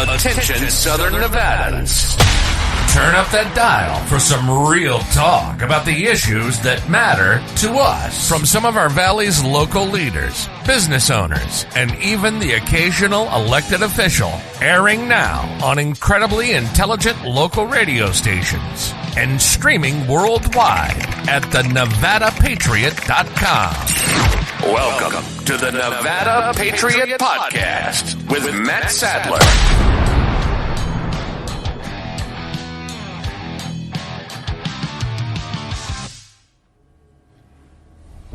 Attention Southern Nevadans. Turn up that dial for some real talk about the issues that matter to us. From some of our Valley's local leaders, business owners, and even the occasional elected official. Airing now on incredibly intelligent local radio stations and streaming worldwide at thenevadapatriot.com. Welcome to the Nevada Patriot Podcast with Matt Sadler.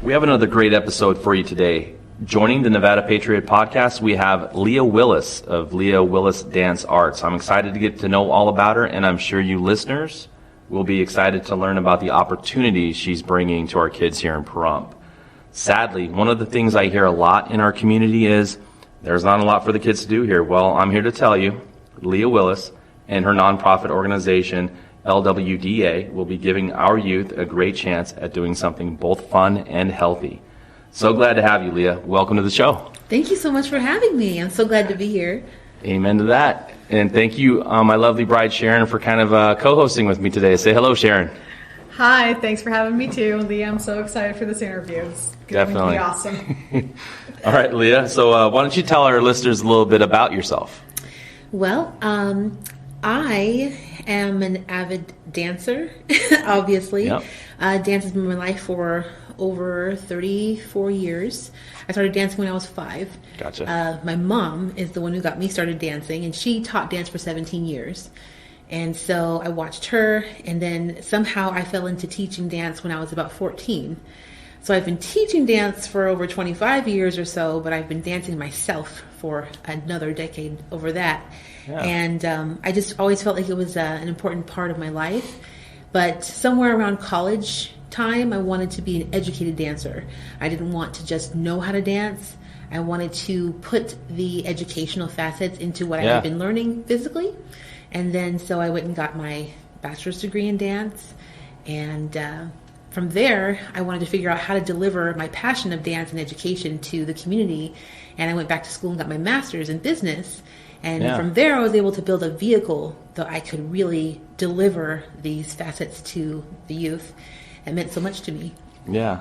We have another great episode for you today. Joining the Nevada Patriot Podcast, we have Leah Willis of Leah Willis Dance Arts. I'm excited to get to know all about her, and I'm sure you listeners will be excited to learn about the opportunities she's bringing to our kids here in Pahrump. Sadly, one of the things I hear a lot in our community is there's not a lot for the kids to do here. Well, I'm here to tell you, Leah Willis and her nonprofit organization, LWDA, will be giving our youth a great chance at doing something both fun and healthy. So glad to have you, Leah. Welcome to the show. Thank you so much for having me. I'm so glad to be here. Amen to that. And thank you, my lovely bride, Sharon, for kind of co-hosting with me today. Say hello, Sharon. Hi, thanks for having me too, Leah. I'm so excited for this interview. It's going to be awesome. All right, Leah. So why don't you tell our listeners a little bit about yourself? Well, I am an avid dancer, obviously. Yep. Dance has been my life for over 34 years. I started dancing when I was 5. Gotcha. My mom is the one who got me started dancing, and she taught dance for 17 years. And so I watched her, and then somehow I fell into teaching dance when I was about 14. So I've been teaching dance for over 25 years or so, but I've been dancing myself for another decade over that. Yeah. And I just always felt like it was an important part of my life. But somewhere around college time, I wanted to be an educated dancer. I didn't want to just know how to dance. I wanted to put the educational facets into what I had been learning physically. And then so I went and got my bachelor's degree in dance. And from there, I wanted to figure out how to deliver my passion of dance and education to the community. And I went back to school and got my master's in business. And from there, I was able to build a vehicle that I could really deliver these facets to the youth. It meant so much to me. Yeah.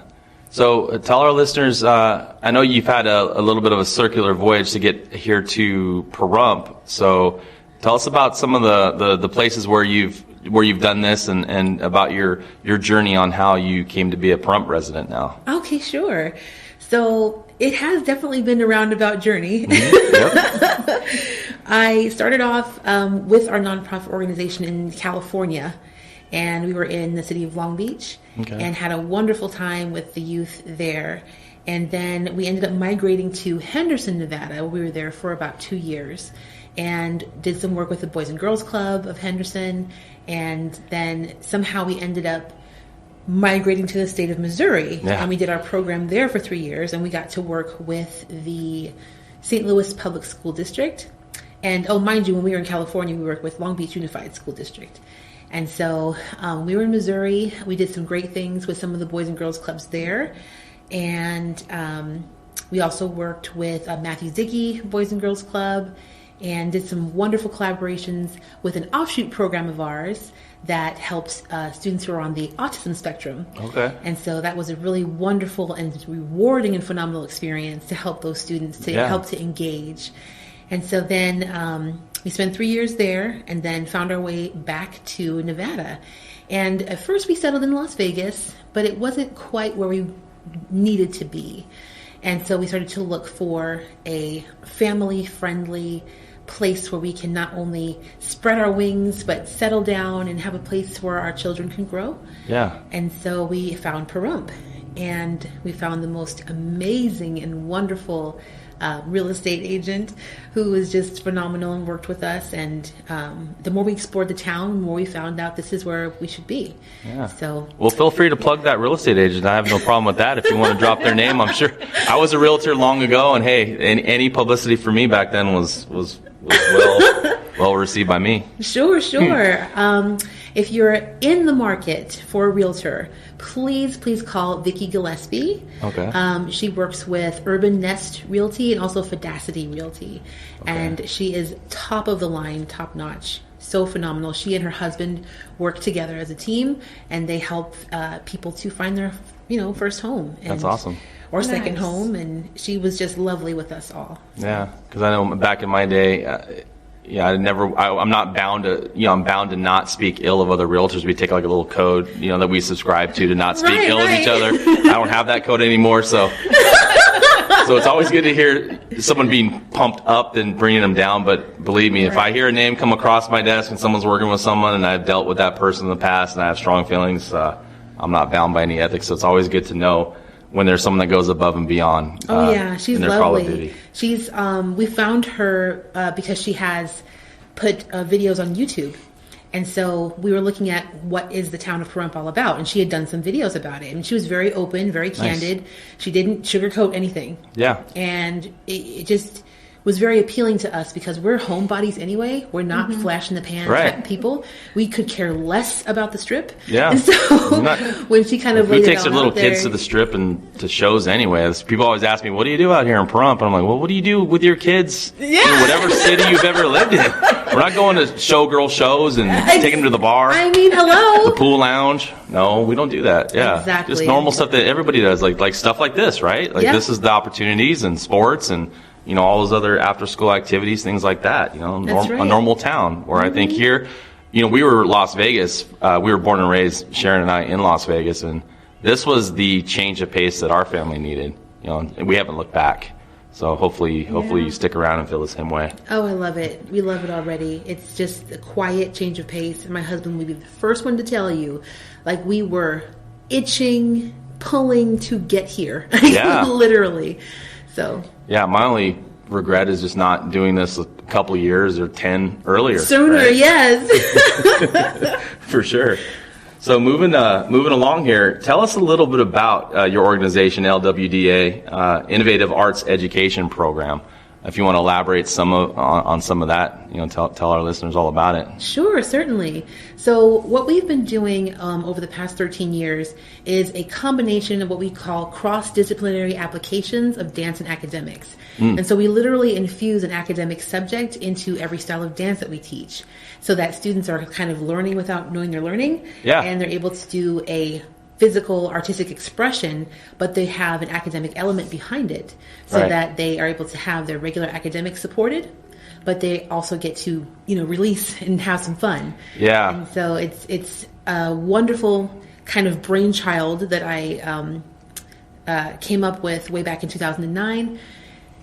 So tell our listeners, I know you've had a little bit of a circular voyage to get here to Pahrump. So tell us about some of the places where you've done this and about your journey on how you came to be a Pahrump resident now. Okay, sure. So it has definitely been a roundabout journey. Mm-hmm. Yep. I started off with our nonprofit organization in California, and we were in the city of Long Beach and had a wonderful time with the youth there. And then we ended up migrating to Henderson, Nevada. We were there for about 2 years and did some work with the Boys and Girls Club of Henderson. And then somehow we ended up migrating to the state of Missouri. Yeah. And we did our program there for 3 years, and we got to work with the St. Louis Public School District. And, oh, mind you, when we were in California, we worked with Long Beach Unified School District. And so we were in Missouri. We did some great things with some of the Boys and Girls Clubs there. And we also worked with Matthew Ziggy Boys and Girls Club and did some wonderful collaborations with an offshoot program of ours that helps students who are on the autism spectrum. Okay. And so that was a really wonderful and rewarding and phenomenal experience to help those students to help to engage. And so then we spent 3 years there and then found our way back to Nevada. And at first we settled in Las Vegas, but it wasn't quite where we needed to be. And so we started to look for a family-friendly place where we can not only spread our wings, but settle down and have a place where our children can grow. Yeah. And so we found Pahrump, and we found the most amazing and wonderful real estate agent who was just phenomenal and worked with us. And the more we explored the town, the more we found out this is where we should be. Yeah. So, well, feel free to plug that real estate agent. I have no problem with that. If you want to drop their name, I'm sure. I was a realtor long ago, and hey, any publicity for me back then was well received by me. Sure. if you're in the market for a realtor, please call Vicki Gillespie. Okay. She works with Urban Nest Realty and also Fidacity Realty. Okay. And she is top of the line, top notch. So phenomenal. She and her husband work together as a team, and they help people to find their, first home. That's awesome. Or second home, and she was just lovely with us all. So. Yeah, because I know back in my day, I'm not bound to, I'm bound to not speak ill of other realtors. We take like a little code, that we subscribe to not speak ill of each other. I don't have that code anymore, so it's always good to hear someone being pumped up than bringing them down. But believe me, if I hear a name come across my desk and someone's working with someone and I've dealt with that person in the past and I have strong feelings, I'm not bound by any ethics. So it's always good to know when there's someone that goes above and beyond. She's in their lovely. Call of Duty. She's we found her because she has put videos on YouTube. And so we were looking at what is the town of Pahrump all about, and she had done some videos about it. And she was very open, very candid. Nice. She didn't sugarcoat anything. Yeah. And it just was very appealing to us because we're homebodies anyway. We're not flash in the pan type people. We could care less about the strip. Yeah. And so when she kind of laid it all out there. Who takes their little kids to the strip and to shows anyway? People always ask me, what do you do out here in Pahrump? And I'm like, well, what do you do with your kids in whatever city you've ever lived in? We're not going to showgirl shows and taking them to the bar. I mean, hello. The pool lounge. No, we don't do that. Yeah. Exactly. Just normal stuff that everybody does, like stuff like this, right? Like this is the opportunities and sports and all those other after-school activities, things like that. A normal town. Where I think here, we were Las Vegas. We were born and raised, Sharon and I, in Las Vegas, and this was the change of pace that our family needed. And we haven't looked back. So hopefully you stick around and feel the same way. Oh, I love it. We love it already. It's just a quiet change of pace. And my husband would be the first one to tell you, like, we were itching, pulling to get here. Yeah. Literally. So. Yeah, my only regret is just not doing this a couple of years or 10 earlier. Sooner, right? Yes. For sure. So moving along here, tell us a little bit about your organization, LWDA, Innovative Arts Education Program. If you want to elaborate on some of that, tell our listeners all about it. Sure, certainly. So what we've been doing over the past 13 years is a combination of what we call cross-disciplinary applications of dance and academics. And so we literally infuse an academic subject into every style of dance that we teach, so that students are kind of learning without knowing they're learning, and they're able to do a physical artistic expression, but they have an academic element behind it, so that they are able to have their regular academics supported, but they also get to release and have some fun. Yeah. And so it's a wonderful kind of brainchild that I came up with way back in 2009.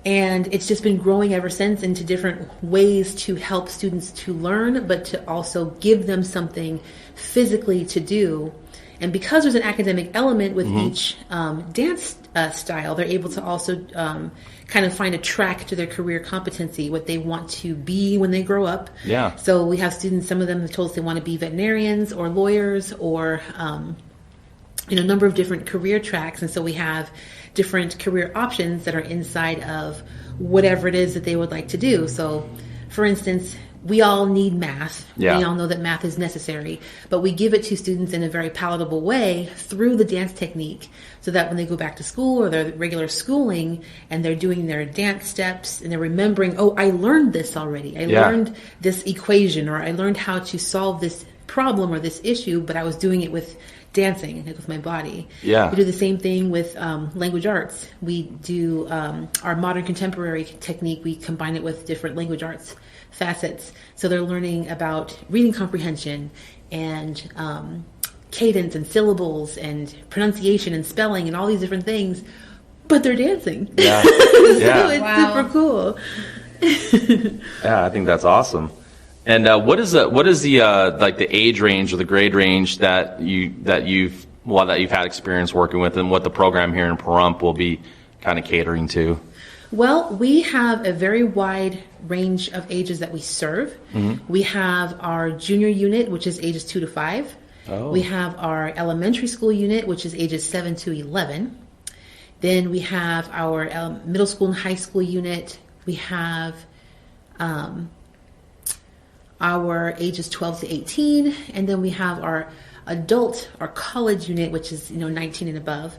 And it's just been growing ever since into different ways to help students to learn, but to also give them something physically to do. And because there's an academic element with each dance style, they're able to also kind of find a track to their career competency, what they want to be when they grow up. Yeah. So we have students, some of them have told us they want to be veterinarians or lawyers or a number of different career tracks. And so we have different career options that are inside of whatever it is that they would like to do. So, for instance, we all need math. Yeah. We all know that math is necessary, but we give it to students in a very palatable way through the dance technique, so that when they go back to school or their regular schooling and they're doing their dance steps and they're remembering, oh, I learned this already. I learned this equation, or I learned how to solve this problem or this issue, but I was doing it with dancing, like with my body. Yeah. We do the same thing with language arts. We do our modern contemporary technique. We combine it with different language arts facets. So they're learning about reading comprehension and cadence and syllables and pronunciation and spelling and all these different things, but they're dancing. Yeah. So it's super cool. Yeah, I think that's awesome. And what is the like the age range or the grade range that you've had experience working with, and what the program here in Pahrump will be kind of catering to? Well, we have a very wide range of ages that we serve. We have our junior unit, which is ages 2 to 5. Oh. We have our elementary school unit, which is ages 7 to 11. Then we have our middle school and high school unit. We have our ages 12 to 18, and then we have our college unit, which is 19 and above.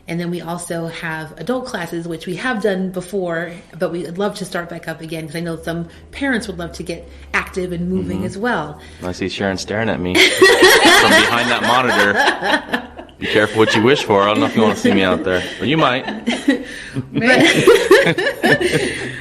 And then we also have adult classes, which we have done before, but we'd love to start back up again because I know some parents would love to get active and moving as well. I see Sharon staring at me from behind that monitor. Be careful what you wish for. I don't know if you want to see me out there, but you might.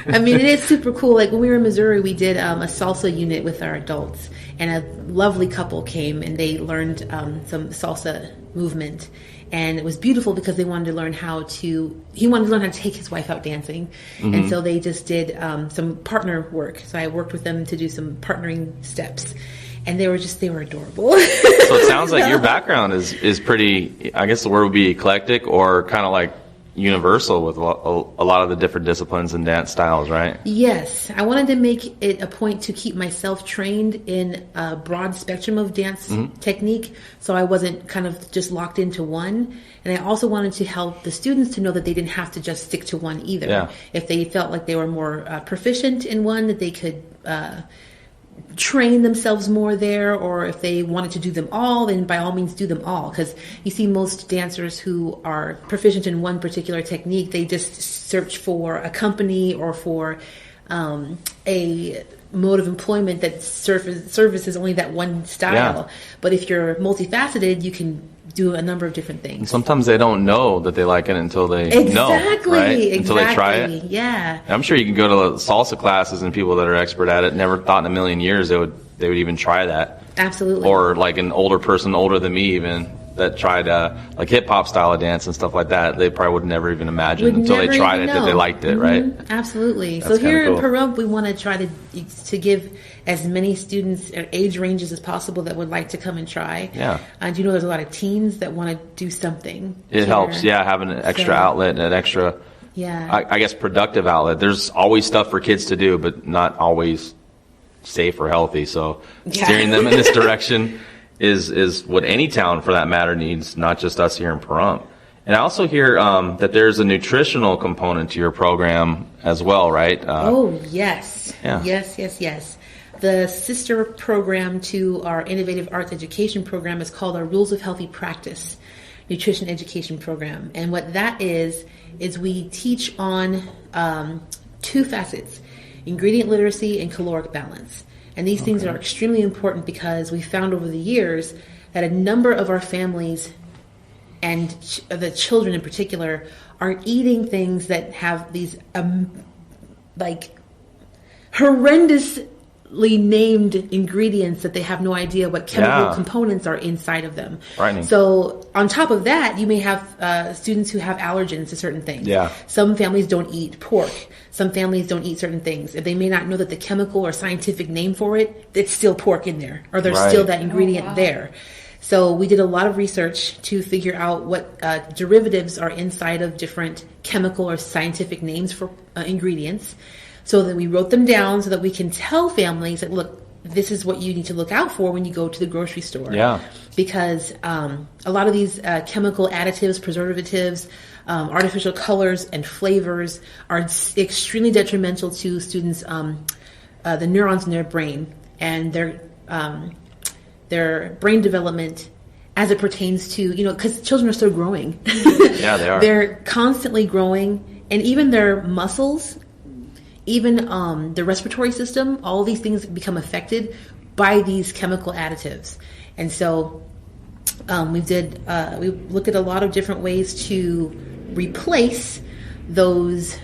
I mean, it is super cool. Like when we were in Missouri, we did a salsa unit with our adults, and a lovely couple came and they learned some salsa movement. And it was beautiful because he wanted to learn how to take his wife out dancing. And so they just did some partner work. So I worked with them to do some partnering steps. And they were adorable. So it sounds like your background is pretty, I guess the word would be eclectic or kind of like universal with a lot of the different disciplines and dance styles, right? Yes. I wanted to make it a point to keep myself trained in a broad spectrum of dance technique, so I wasn't kind of just locked into one. And I also wanted to help the students to know that they didn't have to just stick to one either. Yeah. If they felt like they were more proficient in one, that they could train themselves more there, or if they wanted to do them all, then by all means do them all. Because you see most dancers who are proficient in one particular technique, they just search for a company or for a mode of employment that services only that one style. Yeah. But if you're multifaceted, you can do a number of different things. And sometimes they don't know that they like it until they know, right? Until they try it. Yeah. I'm sure you can go to salsa classes and people that are expert at it never thought in a million years they would even try that. Absolutely. Or like an older person, older than me even, that tried like hip hop style of dance and stuff like that. They probably would never even imagine until they tried it that they liked it, right? Absolutely. That's so here in Pahrump, we want to try to give as many students age ranges as possible that would like to come and try. Yeah. And there's a lot of teens that want to do something. It helps, having an extra outlet and an extra, I guess, productive outlet. There's always stuff for kids to do, but not always safe or healthy. So steering them in this direction is what any town for that matter needs, not just us here in Pahrump. And I also hear that there's a nutritional component to your program as well, right? Yes. Yeah. Yes. The sister program to our Innovative Arts Education program is called our Rules of Healthy Practice Nutrition Education Program. And what that is we teach on two facets, ingredient literacy and caloric balance. And these things are extremely important because we found over the years that a number of our families and the children in particular are eating things that have these horrendously named ingredients that they have no idea what chemical components are inside of them. Frightening. So on top of that, you may have students who have allergens to certain things. Yeah. Some families don't eat pork. Some families don't eat certain things. If they may not know that the chemical or scientific name for it, it's still pork in there, or there's still that ingredient there. So we did a lot of research to figure out what derivatives are inside of different chemical or scientific names for ingredients, so that we wrote them down so that we can tell families that, look, this is what you need to look out for when you go to the grocery store. Yeah. Because a lot of these chemical additives, preservatives, artificial colors and flavors are extremely detrimental to students' the neurons in their brain and their brain development as it pertains to, because children are still growing. Yeah, they are. They're constantly growing, and even their muscles, even the respiratory system, all these things become affected by these chemical additives. And so we looked at a lot of different ways to replace those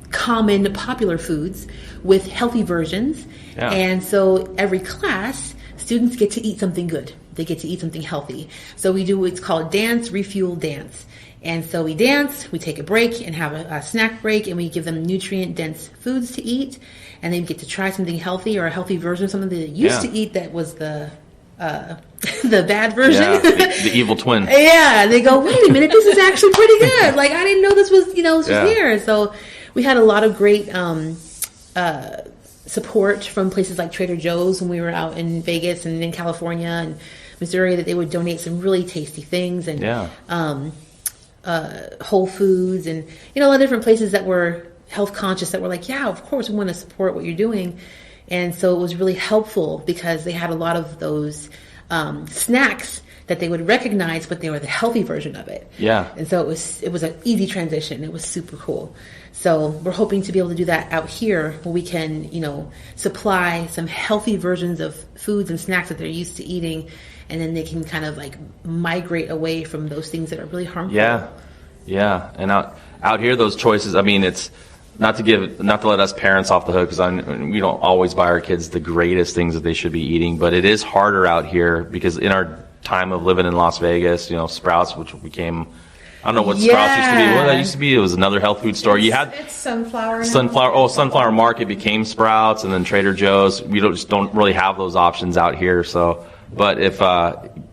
common popular foods with healthy versions. Yeah. And so every class, students get to eat something good. They get to eat something healthy. So we do what's called dance, refuel, dance. And so we dance, we take a break and have a snack break, and we give them nutrient-dense foods to eat, and they get to try something healthy or a healthy version of something they used to eat that was the bad version. Yeah, the evil twin. Yeah, they go, wait a minute, this is actually pretty good. Like, I didn't know this was, this was here. So we had a lot of great support from places like Trader Joe's when we were out in Vegas and in California and Missouri, that they would donate some really tasty things, and Whole Foods, and a lot of different places that were health conscious that were like, yeah, of course we want to support what you're doing. And so it was really helpful because they had a lot of those snacks that they would recognize, but they were the healthy version of it. Yeah. And so it was an easy transition. It was super cool. So we're hoping to be able to do that out here where we can, supply some healthy versions of foods and snacks that they're used to eating, and then they can kind of like migrate away from those things that are really harmful. Yeah. And out here, those choices, I mean, it's not to let us parents off the hook, because we don't always buy our kids the greatest things that they should be eating, but it is harder out here because in our time of living in Las Vegas, Sprouts, which became, I don't know what Sprouts used to be. What that used to be, it was another health food store. It's Sunflower. Sunflower Market became Sprouts, and then Trader Joe's. We just don't really have those options out here. So, but if I'm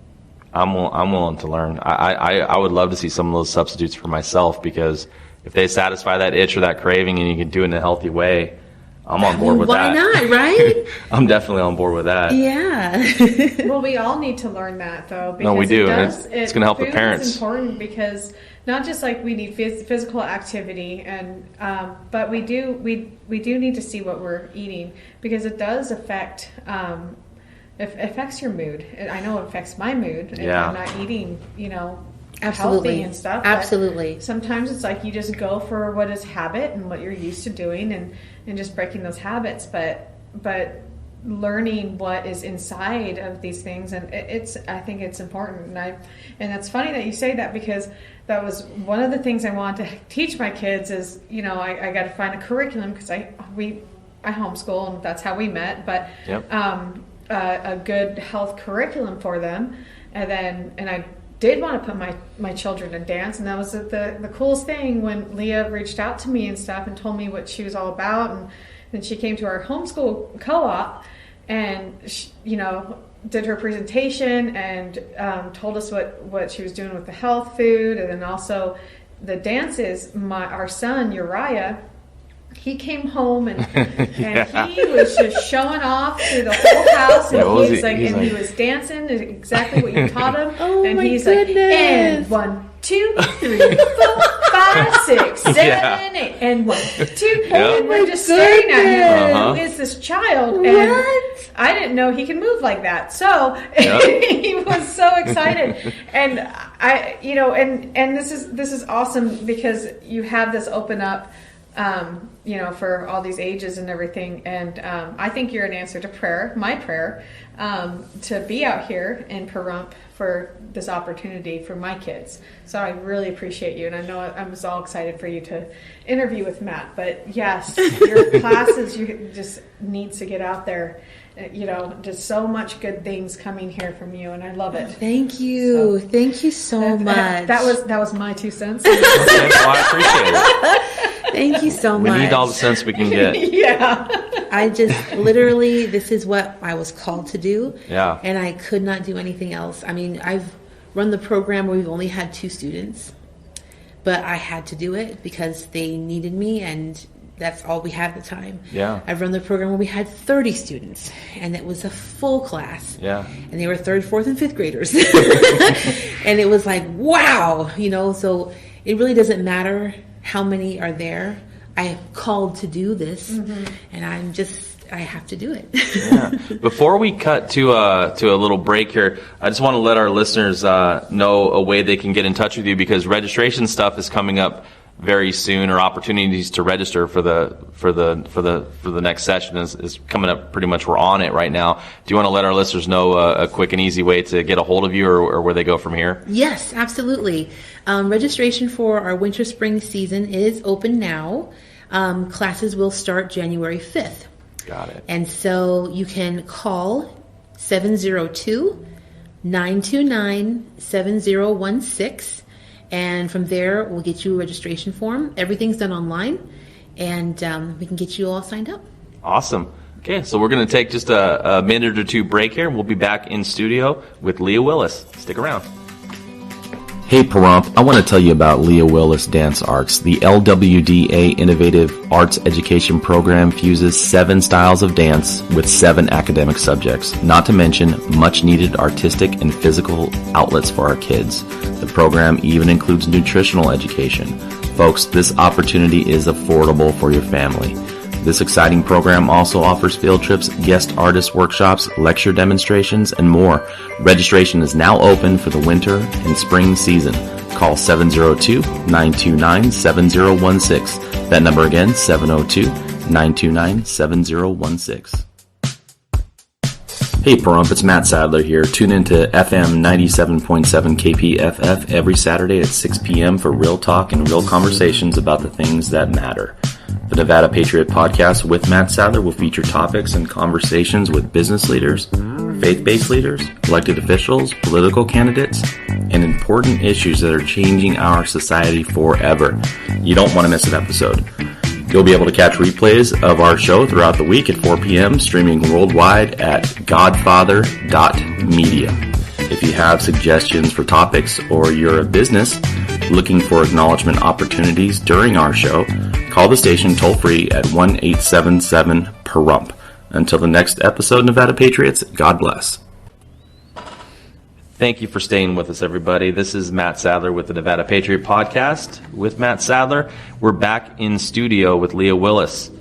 willing to learn, I would love to see some of those substitutes for myself, because if they satisfy that itch or that craving, and you can do it in a healthy way, I'm on board with that. Why not, right? I'm definitely on board with that. Yeah. Well, we all need to learn that, though. Because no, we do. It's going to help the parents. It's important because not just like we need physical activity, and but we do need to see what we're eating, because it does affect. It affects your mood. I know it affects my mood if I'm not eating, healthy and stuff. Absolutely. Sometimes it's like you just go for what is habit and what you're used to doing, and just breaking those habits. But learning what is inside of these things, and I think it's important. And it's funny that you say that, because that was one of the things I wanted to teach my kids is, I got to find a curriculum, because I homeschool, and that's how we met. But a good health curriculum for them, and I did want to put my children in dance, and that was the coolest thing when Leah reached out to me and stuff and told me what she was all about, and then she came to our homeschool co-op and she, did her presentation and told us what she was doing with the health food, and then also the dances. Our son Uriah, he came home and he was just showing off through the whole house, and he was dancing exactly what you taught him. And he's goodness. Like, and 1, 2, 3, 4, 5, 6, 7, 8, and 1, 2, and we're just staring at him. Who is this child? And I didn't know he could move like that. So he was so excited, and and this is awesome, because you have this open up. For all these ages and everything. And I think you're an answer to my prayer, to be out here in Pahrump for this opportunity for my kids. So I really appreciate you. And I know I was all excited for you to interview with Matt. But yes, your classes, you just needs to get out there. Just so much good things coming here from you, and I love it. Thank you. Thank you so much. That was my 2 cents. Okay, well, I appreciate it. Thank you so much. We need all the sense we can get. Yeah. I just literally, this is what I was called to do. Yeah. And I could not do anything else. I mean, I've run the program where we've only had 2 students, but I had to do it because they needed me, and that's all we had at the time. Yeah. I've run the program where we had 30 students, and it was a full class. Yeah. And they were 3rd, 4th, and 5th graders. And it was like, wow, so it really doesn't matter how many are there. I am called to do this, and I have to do it. Yeah. Before we cut to a little break here, I just want to let our listeners know a way they can get in touch with you, because registration stuff is coming up very soon, or opportunities to register for the next session is coming up. Pretty much, we're on it right now. Do you want to let our listeners know a quick and easy way to get a hold of you, or where they go from here? Yes, absolutely. Registration for our winter spring season is open now. Classes will start January 5th. Got it. And so you can call 702-929-7016. And from there, we'll get you a registration form. Everything's done online, and we can get you all signed up. Awesome. Okay, so we're going to take just a minute or 2 break here, and we'll be back in studio with Leah Willis. Stick around. Hey Pahrump, I want to tell you about Leah Willis Dance Arts. The LWDA Innovative Arts Education Program fuses 7 styles of dance with 7 academic subjects, not to mention much needed artistic and physical outlets for our kids. The program even includes nutritional education. Folks, this opportunity is affordable for your family. This exciting program also offers field trips, guest artist workshops, lecture demonstrations, and more. Registration is now open for the winter and spring season. Call 702-929-7016. That number again, 702-929-7016. Hey Pahrump, it's Matt Sadler here. Tune into FM 97.7 KPFF every Saturday at 6 p.m. for real talk and real conversations about the things that matter. The Nevada Patriot podcast with Matt Sadler will feature topics and conversations with business leaders, faith-based leaders, elected officials, political candidates, and important issues that are changing our society forever. You don't want to miss an episode. You'll be able to catch replays of our show throughout the week at 4 p.m., streaming worldwide at godfather.media. If you have suggestions for topics or you're a business looking for acknowledgement opportunities during our show, call the station toll-free at 1-877-PAHRUMP. Until the next episode, Nevada Patriots, God bless. Thank you for staying with us, everybody. This is Matt Sadler with the Nevada Patriot Podcast with Matt Sadler. We're back in studio with Leah Willis.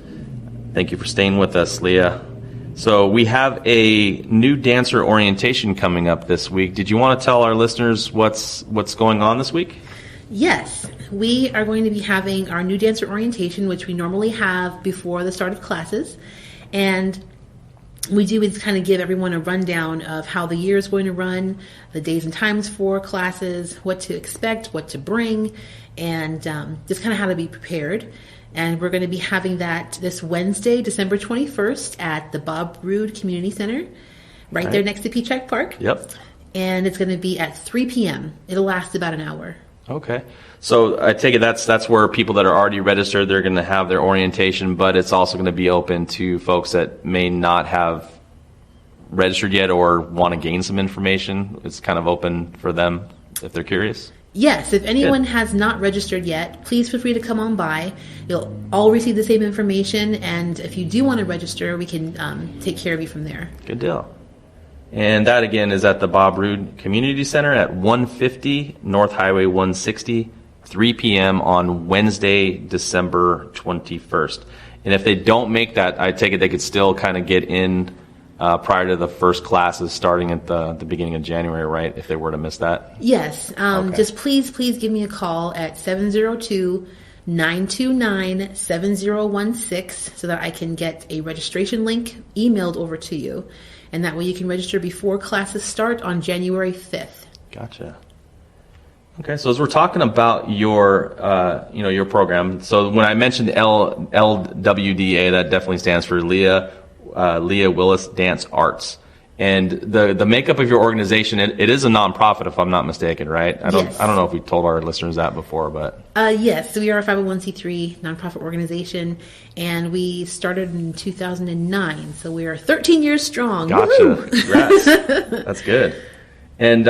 Thank you for staying with us, Leah. So we have a new dancer orientation coming up this week. Did you want to tell our listeners what's going on this week? Yes, we are going to be having our new dancer orientation, which we normally have before the start of classes. And we do is kind of give everyone a rundown of how the year is going to run, the days and times for classes, what to expect, what to bring, and just kind of how to be prepared. And we're going to be having that this Wednesday, December 21st at the Pahrump Community Center, right there next to Peachack Park. Yep. And it's going to be at 3 p.m. It'll last about an hour. Okay. So I take it that's where people that are already registered, they're going to have their orientation, but it's also going to be open to folks that may not have registered yet or want to gain some information. It's kind of open for them if they're curious. Yes, if anyone has not registered yet, please feel free to come on by. You'll all receive the same information, and if you do want to register, we can take care of you from there. Good deal. And that, again, is at the Pahrump Community Center at 150 North Highway 160, 3 p.m. on Wednesday, December 21st. And if they don't make that, I take it they could still kind of get in prior to the first classes starting at the beginning of January, right, if they were to miss that? Yes. Just please give me a call at 702-929-7016 so that I can get a registration link emailed over to you. And that way you can register before classes start on January 5th. Gotcha. Okay, so as we're talking about your program, so when I mentioned LWDA, that definitely stands for Leah Willis Dance Arts. And the makeup of your organization, it is a nonprofit, if I'm not mistaken, right? I don't know if we told our listeners that before, but yes, so we are a 501c3 nonprofit organization, and we started in 2009, so we are 13 years strong. Gotcha. Woo-hoo! Congrats. That's good. And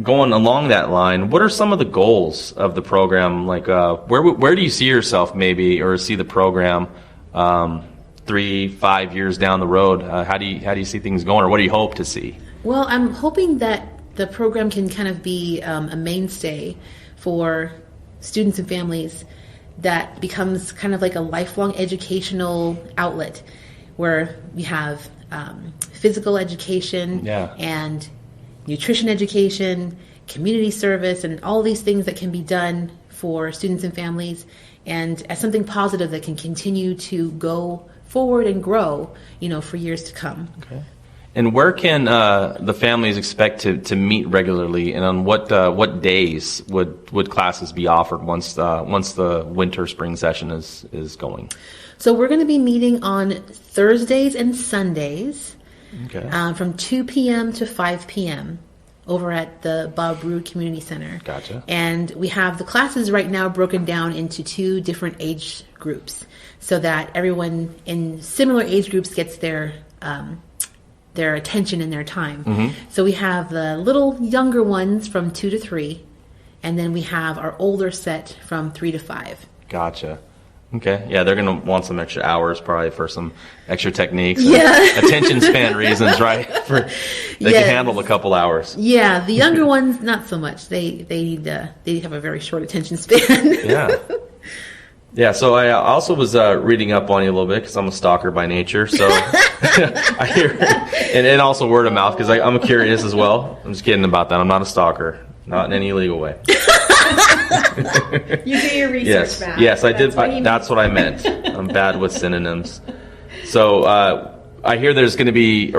going along that line, what are some of the goals of the program? Like, where do you see yourself maybe, or see the program 3-5 years down the road? How do you see things going, or what do you hope to see? Well, I'm hoping that the program can kind of be a mainstay for students and families that becomes kind of like a lifelong educational outlet where we have physical education and nutrition education, community service, and all these things that can be done for students and families, and as something positive that can continue to go forward and grow, for years to come. Okay. And where can the families expect to meet regularly, and on what days would classes be offered once the winter spring session is going? So we're going to be meeting on Thursdays and Sundays, from 2 p.m. to 5 p.m. over at the Pahrump Community Center. Gotcha. And we have the classes right now broken down into 2 different age groups, so that everyone in similar age groups gets their attention and their time. Mm-hmm. So we have the little younger ones from 2 to 3, and then we have our older set from 3 to 5. Gotcha. Okay. Yeah, they're going to want some extra hours probably for some extra techniques. Yeah. Attention span reasons, right? They can handle a couple hours. Yeah, the younger ones, not so much. They have a very short attention span. Yeah. Yeah, so I also was reading up on you a little bit because I'm a stalker by nature. So I hear, and also word of mouth because I'm curious as well. I'm just kidding about that. I'm not a stalker, not in any illegal way. You do your research, Matt. Yes, I did. That's what I meant. I'm bad with synonyms. So I hear there's going to be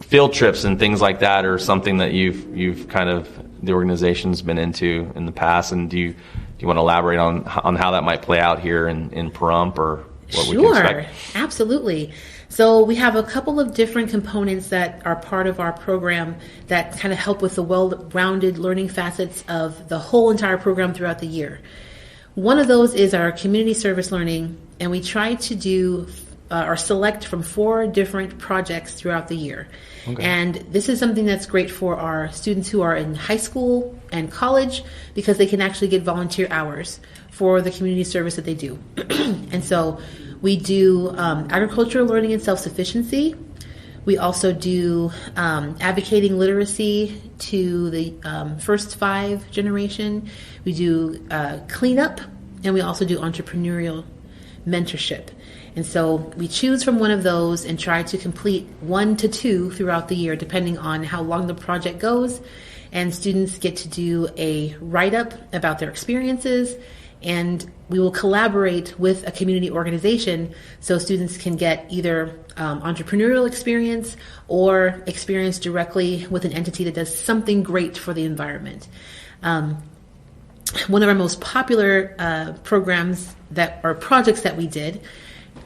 field trips and things like that, or something that you've kind of the organization's been into in the past. And do you want to elaborate on how that might play out here in Pahrump, or what we can expect? Sure, absolutely. So we have a couple of different components that are part of our program that kind of help with the well-rounded learning facets of the whole entire program throughout the year. One of those is our community service learning, and we try to do or select from 4 different projects throughout the year. Okay. And this is something that's great for our students who are in high school and college, because they can actually get volunteer hours for the community service that they do. And so we do agricultural learning and self-sufficiency. We also do advocating literacy to the first 5 generation. We do cleanup, and we also do entrepreneurial mentorship. And so we choose from one of those and try to complete 1 to 2 throughout the year, depending on how long the project goes. And students get to do a write-up about their experiences, and we will collaborate with a community organization so students can get either entrepreneurial experience or experience directly with an entity that does something great for the environment. One of our most popular programs projects that we did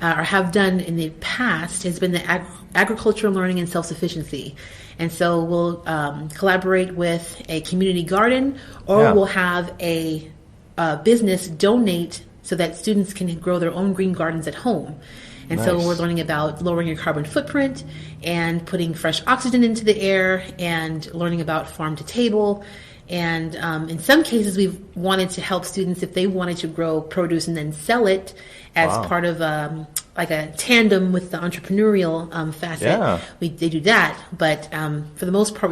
or have done in the past has been the agricultural learning and self-sufficiency. And so we'll collaborate with a community garden, or we'll have a business donate so that students can grow their own green gardens at home. And so we're learning about lowering your carbon footprint and putting fresh oxygen into the air, and learning about farm to table. And in some cases, we've wanted to help students if they wanted to grow produce and then sell it as part of like a tandem with the entrepreneurial facet. Yeah. They do that, but for the most part,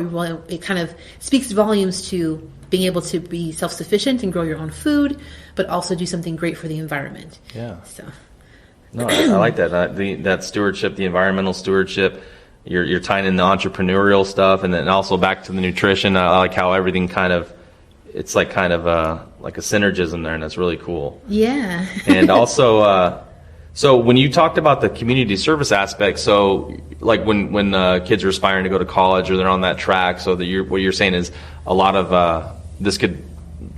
it kind of speaks volumes to being able to be self-sufficient and grow your own food, but also do something great for the environment. Yeah. So. No, I like that. That stewardship, the environmental stewardship. You're tying in the entrepreneurial stuff, and then also back to the nutrition. I like how everything it's like kind of like a synergism there, and that's really cool. Yeah. And also, so when you talked about the community service aspect, so like when kids are aspiring to go to college or they're on that track, so that what you're saying is a lot of this could,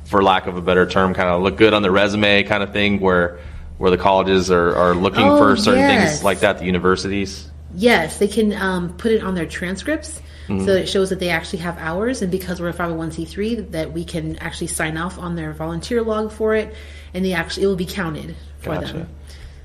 for lack of a better term, kind of look good on the resume kind of thing, where the colleges are looking for certain things like that, the universities. Yes, they can put it on their transcripts, so that it shows that they actually have hours, and because we're a 501c3, that we can actually sign off on their volunteer log for it, and it will be counted for them.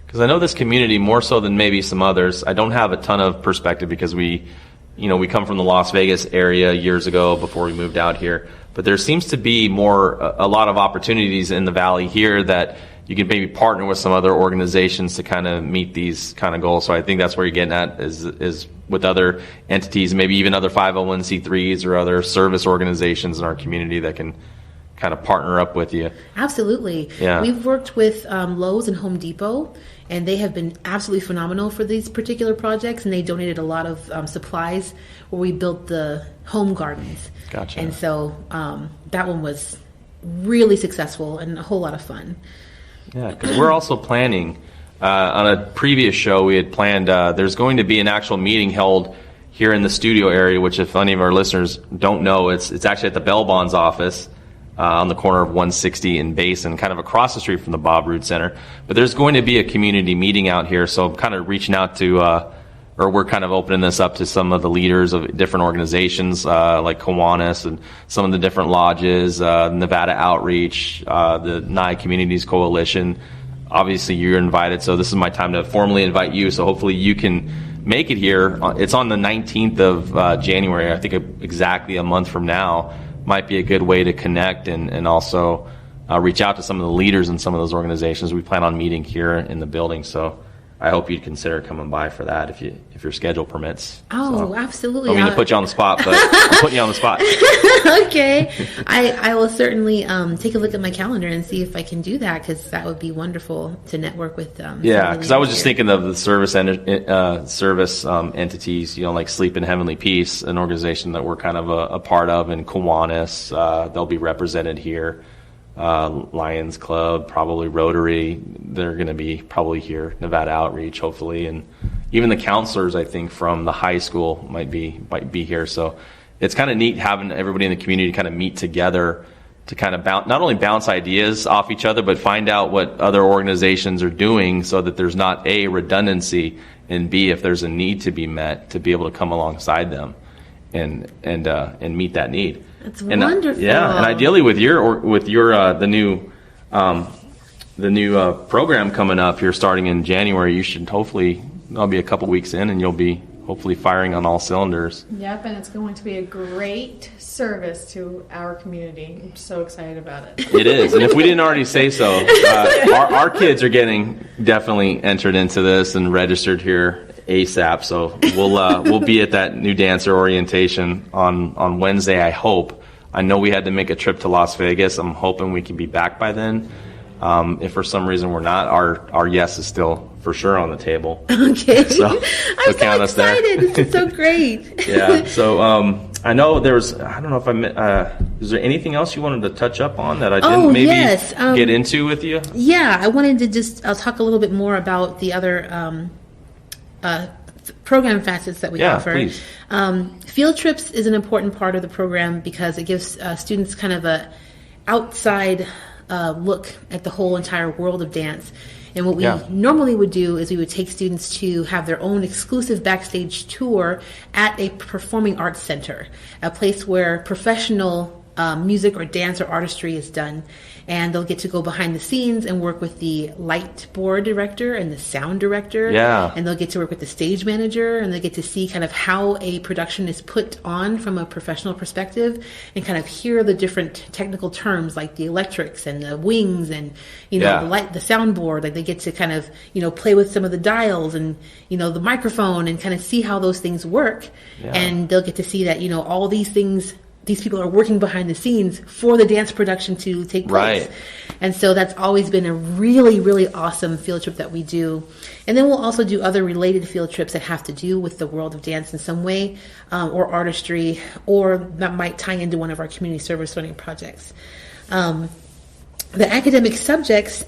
Because I know this community more so than maybe some others. I don't have a ton of perspective because we come from the Las Vegas area years ago before we moved out here, but there seems to be a lot of opportunities in the Valley here that you can maybe partner with some other organizations to kind of meet these kind of goals. So I think that's where you're getting at is with other entities, maybe even other 501c3s or other service organizations in our community that can kind of partner up with you. Absolutely. Yeah. We've worked with Lowe's and Home Depot, and they have been absolutely phenomenal for these particular projects, and they donated a lot of supplies where we built the home gardens. Gotcha. And so that one was really successful and a whole lot of fun. Yeah, because we're also planning, on a previous show we had planned, there's going to be an actual meeting held here in the studio area, which if any of our listeners don't know, it's actually at the Bell Bonds office on the corner of 160 and Basin, kind of across the street from the Bob Roode Center. But there's going to be a community meeting out here, so I'm kind of reaching out to, or we're kind of opening this up to some of the leaders of different organizations like Kiwanis and some of the different lodges, Nevada Outreach, the Nye Communities Coalition. Obviously, you're invited, so this is my time to formally invite you, so hopefully you can make it here. It's on the 19th of January, I think exactly a month from now. Might be a good way to connect and also reach out to some of the leaders in some of those organizations. We plan on meeting here in the building, so I hope you'd consider coming by for that if your schedule permits. Oh, absolutely. I don't mean to put you on the spot, but I'm putting you on the spot. Okay. I will certainly take a look at my calendar and see if I can do that, because that would be wonderful to network with them. Yeah, because I was just thinking of the service entities, like Sleep in Heavenly Peace, an organization that we're kind of a part of in Kiwanis. They'll be represented here. Lions Club, probably Rotary. They're going to be probably here. Nevada Outreach, hopefully, and even the counselors, I think, from the high school might be here. So it's kind of neat having everybody in the community kind of meet together to kind of not only bounce ideas off each other, but find out what other organizations are doing, so that there's not A, redundancy, and B, if there's a need to be met, to be able to come alongside them and meet that need. That's wonderful. Yeah, and ideally with your the new program coming up here starting in January, you should hopefully, that'll be a couple weeks in, and you'll be hopefully firing on all cylinders. Yep, and it's going to be a great service to our community. I'm so excited about it. It is, and if we didn't already say so, our kids are getting definitely entered into this and registered here ASAP. So we'll be at that new dancer orientation on Wednesday, I hope. I know we had to make a trip to Las Vegas. I'm hoping we can be back by then. If for some reason we're not, our yes is still for sure on the table. Okay. So I'm so excited. This is so great. Yeah. So I know I don't know if is there anything else you wanted to touch up on that I didn't get into with you? Yeah, I wanted to I'll talk a little bit more about the other program facets that we offer. Please. Field trips is an important part of the program because it gives students kind of a outside look at the whole entire world of dance. And what we normally would do is we would take students to have their own exclusive backstage tour at a performing arts center, a place where professional music or dance or artistry is done. And they'll get to go behind the scenes and work with the light board director and the sound director. Yeah. And they'll get to work with the stage manager, and they get to see kind of how a production is put on from a professional perspective, and kind of hear the different technical terms like the electrics and the wings and, the light, the soundboard. Like they get to kind of, play with some of the dials and, the microphone, and kind of see how those things work. Yeah. And they'll get to see that, all these things, these people are working behind the scenes for the dance production to take place. Right. And so that's always been a really, really awesome field trip that we do. And then we'll also do other related field trips that have to do with the world of dance in some way, or artistry, or that might tie into one of our community service learning projects. The academic subjects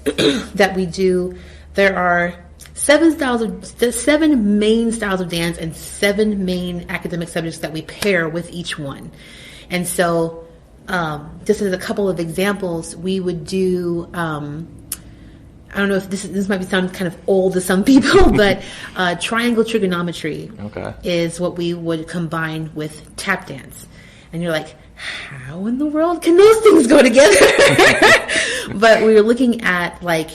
that we do, there are 7 main styles of dance and 7 main academic subjects that we pair with each one. And so, just as a couple of examples, we would do, I don't know if this might sound kind of old to some people, but triangle trigonometry is what we would combine with tap dance. And you're like, how in the world can those things go together? But we were looking at like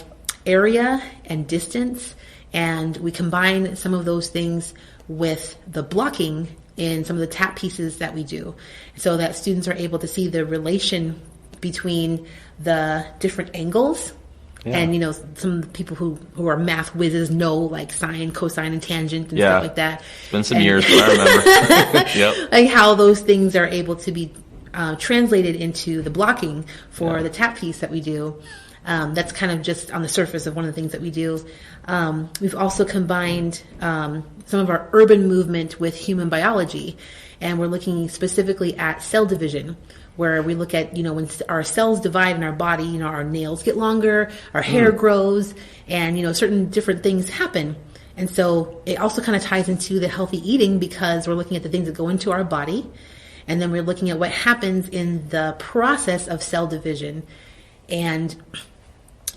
area and distance, and we combine some of those things with the blocking in some of the tap pieces that we do, so that students are able to see the relation between the different angles. Yeah. And, some people who are math whizzes know like sine, cosine, and tangent and stuff like that. It's been some years, but I remember. Yep. Like how those things are able to be translated into the blocking for the tap piece that we do. That's kind of just on the surface of one of the things that we do. We've also combined some of our urban movement with human biology, and we're looking specifically at cell division, where we look at, when our cells divide in our body, our nails get longer, our hair grows, and, certain different things happen. And so it also kind of ties into the healthy eating, because we're looking at the things that go into our body, and then we're looking at what happens in the process of cell division. And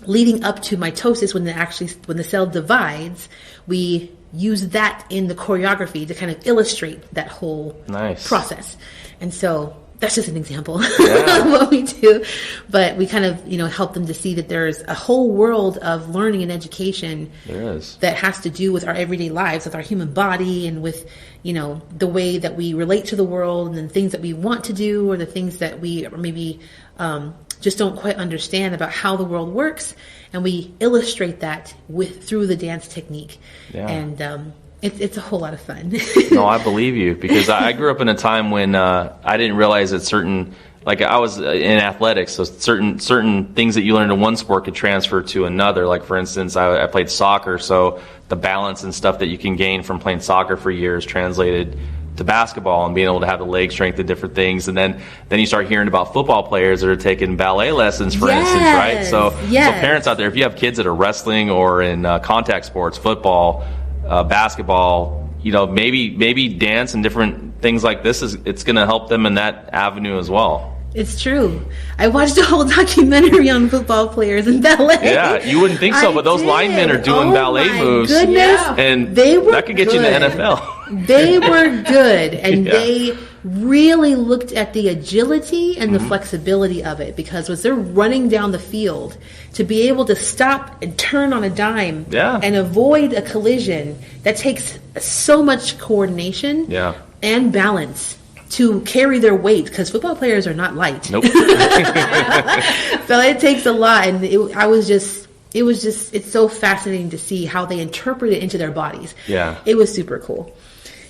leading up to mitosis, when the cell divides, we use that in the choreography to kind of illustrate that whole process. And so that's just an example of what we do. But we kind of, help them to see that there's a whole world of learning and education that has to do with our everyday lives, with our human body, and with, the way that we relate to the world, and the things that we want to do, or the things that we are maybe just don't quite understand about how the world works, and we illustrate that through the dance technique. Yeah. And it's a whole lot of fun. No, I believe you, because I grew up in a time when I didn't realize that certain, like I was in athletics, so certain things that you learn in one sport could transfer to another. Like for instance, I played soccer, so the balance and stuff that you can gain from playing soccer for years translated to basketball and being able to have the leg strength and different things. And then you start hearing about football players that are taking ballet lessons, for instance, right? So parents out there, if you have kids that are wrestling or in contact sports, football, basketball, maybe dance and different things like this, it's going to help them in that avenue as well. It's true. I watched a whole documentary on football players and ballet. Yeah, you wouldn't think so, but those linemen are doing ballet moves. Goodness. And that could get you in the NFL. They were good, and they really looked at the agility and the flexibility of it, because as they're running down the field, to be able to stop and turn on a dime and avoid a collision, that takes so much coordination and balance to carry their weight, because football players are not light. Nope. So it takes a lot, and it's so fascinating to see how they interpret it into their bodies. Yeah. It was super cool.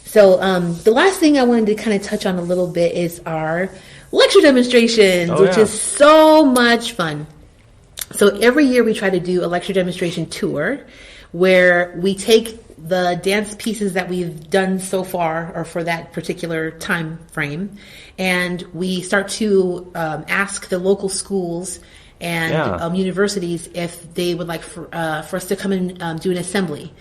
So the last thing I wanted to kind of touch on a little bit is our lecture demonstrations, which is so much fun. So every year we try to do a lecture demonstration tour where we take the dance pieces that we've done so far, or for that particular time frame, and we start to ask the local schools and universities if they would like for us to come and do an assembly.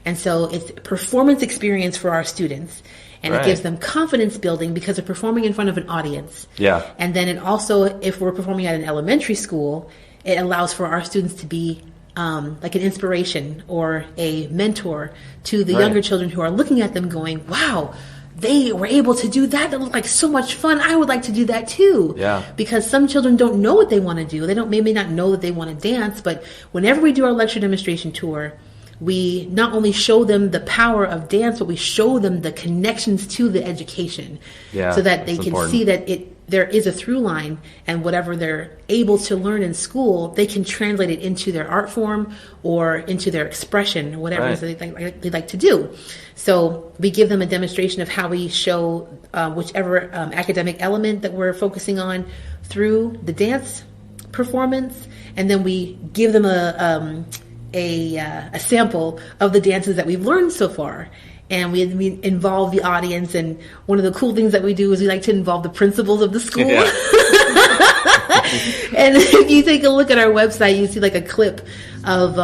And so it's a performance experience for our students, and it gives them confidence building because they're performing in front of an audience. Yeah. And then it also, if we're performing at an elementary school, it allows for our students to be like an inspiration or a mentor to the younger children who are looking at them going, wow, they were able to do that. That looked like so much fun. I would like to do that too. Yeah. Because some children don't know what they want to do. They may not know that they want to dance, but whenever we do our lecture demonstration tour, we not only show them the power of dance, but we show them the connections to the education, so that they can see that there is a through line, and whatever they're able to learn in school, they can translate it into their art form or into their expression, whatever they like to do. So we give them a demonstration of how we show whichever academic element that we're focusing on through the dance performance, and then we give them a sample of the dances that we've learned so far. And we involve the audience, and one of the cool things that we do is we like to involve the principals of the school. Yeah. And if you take a look at our website, you see like a clip of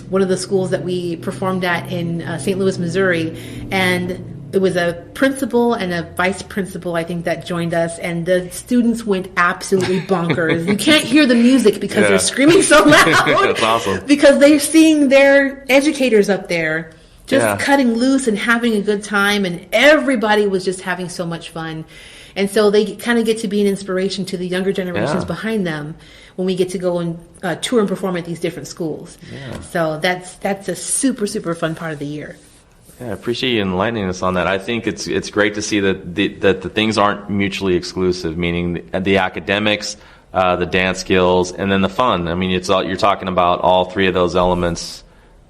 one of the schools that we performed at in St. Louis, Missouri, and it was a principal and a vice principal, I think, that joined us, and the students went absolutely bonkers. You can't hear the music because they're screaming so loud. That's awesome. Because they're seeing their educators up there just cutting loose and having a good time, and everybody was just having so much fun. And so they kind of get to be an inspiration to the younger generations behind them when we get to go and tour and perform at these different schools. Yeah. So that's a super, super fun part of the year. Yeah, I appreciate you enlightening us on that. I think it's great to see that the things aren't mutually exclusive, meaning the academics, the dance skills, and then the fun. I mean, you're talking about all three of those elements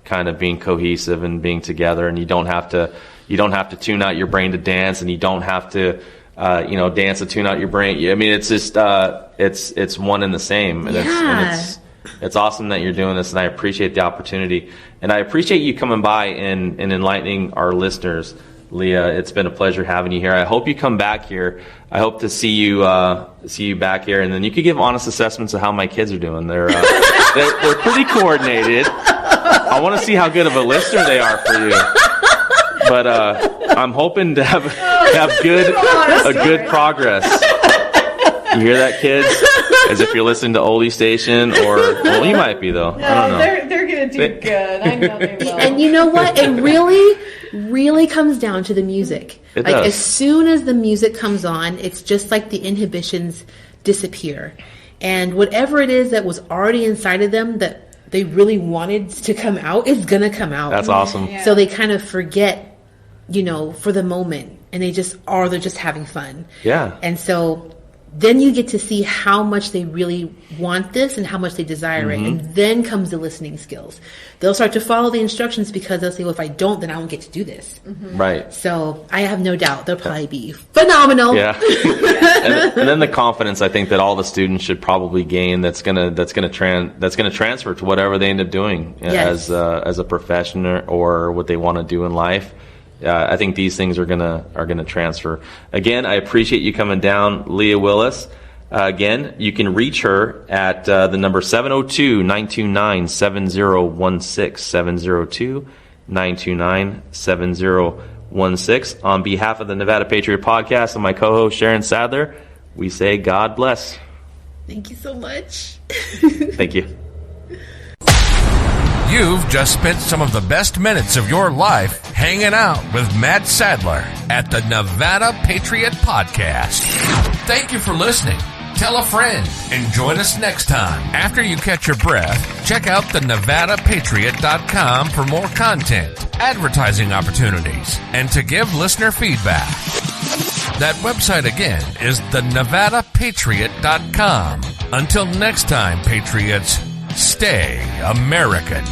kind of being cohesive and being together, and you don't have to tune out your brain to dance, and you don't have to dance to tune out your brain. I mean, it's just it's one and the same, and it's awesome that you're doing this, and I appreciate the opportunity, and I appreciate you coming by and enlightening our listeners. Leah, it's been a pleasure having you here. I hope you come back here. I hope to see you back here, and then you could give honest assessments of how my kids are doing. They're pretty coordinated. I want to see how good of a listener they are for you. But I'm hoping to have good progress. You hear that, kids? As if you're listening to Oldie Station, well, you might be though. No, I don't know. They're gonna do good. I know they will. And you know what? It really comes down to the music. It does. As soon as the music comes on, it's just like the inhibitions disappear, and whatever it is that was already inside of them that they really wanted to come out is gonna come out. That's awesome. Yeah. So they kind of forget, for the moment, and they're just having fun. Yeah. And so then you get to see how much they really want this and how much they desire it. And then comes the listening skills. They'll start to follow the instructions because they'll say, well, if I don't, then I won't get to do this. Right. So I have no doubt they'll probably be phenomenal. Yeah. and then the confidence I think that all the students should probably gain that's gonna transfer to whatever they end up doing as a profession or what they want to do in life. I think these things are gonna transfer. Again, I appreciate you coming down, Leah Willis. Again, you can reach her at the number 702-929-7016, 702-929-7016. On behalf of the Nevada Patriot Podcast and my co-host Sharon Sadler, we say God bless. Thank you so much. Thank you. You've just spent some of the best minutes of your life hanging out with Matt Sadler at the Nevada Patriot Podcast. Thank you for listening. Tell a friend and join us next time. After you catch your breath, check out the NevadaPatriot.com for more content, advertising opportunities, and to give listener feedback. That website again is the NevadaPatriot.com. Until next time, Patriots, stay American.